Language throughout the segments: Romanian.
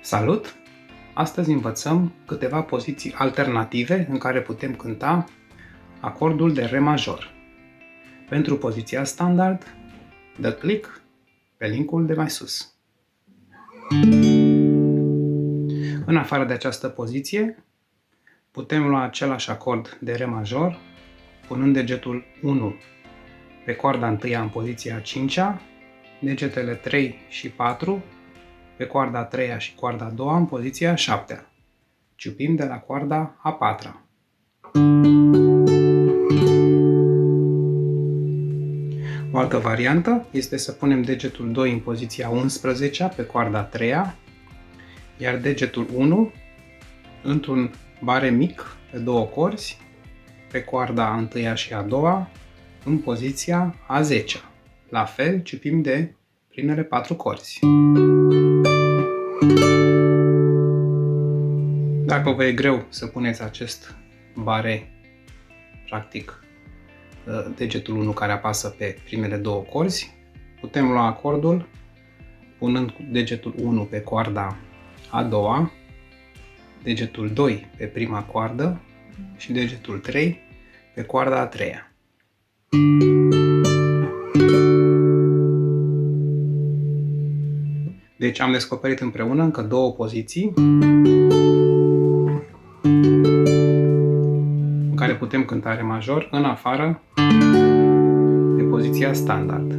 Salut! Astăzi învățăm câteva poziții alternative în care putem cânta acordul de Re major. Pentru poziția standard, dă click pe linkul de mai sus. În afară de această poziție, putem lua același acord de Re major, punând degetul 1 pe coarda 1 în poziția 5-a, degetele 3 și 4 pe coarda 3-a și coarda 2-a în poziția 7-a. Ciupim de la coarda a 4-a. O altă variantă este să punem degetul 2 în poziția 11-a pe coarda 3-a, iar degetul 1 într-un bare mic pe două corzi pe coarda 1-a și a 2-a în poziția a 10-a. La fel, ciupim de primele 4 corzi. Dacă vă e greu să puneți acest bare, practic degetul 1 care apasă pe primele două corzi, putem lua acordul punând degetul 1 pe coarda a 2-a, degetul 2 pe prima coardă și degetul 3 pe coarda a 3-a. Deci am descoperit împreună încă două poziții în care putem cânta Re major în afară de poziția standard.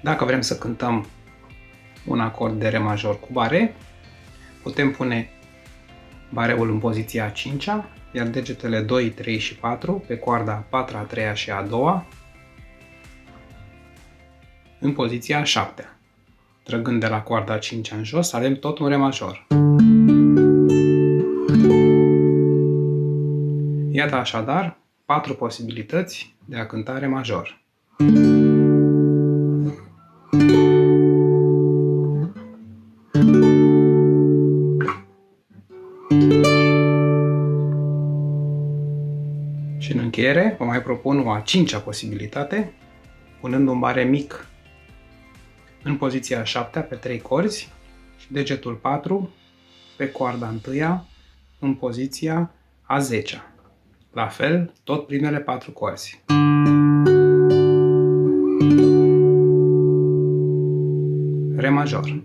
Dacă vrem să cântăm un acord de Re major cu bare, putem pune bareul în poziția a 5-a, iar degetele 2, 3 și 4 pe coarda a 4-a, a 3-a și a 2-a în poziția a 7-a. Trăgând de la coarda 5-a în jos, avem tot un Re major. Iată așadar 4 posibilități de a cânta Re major. Și în încheiere vă mai propun o a 5-a posibilitate, punând un bare mic în poziția a 7-a pe 3 corzi și degetul 4 pe coarda 1-a în poziția a 10-a. La fel, tot primele 4 corzi. Re major.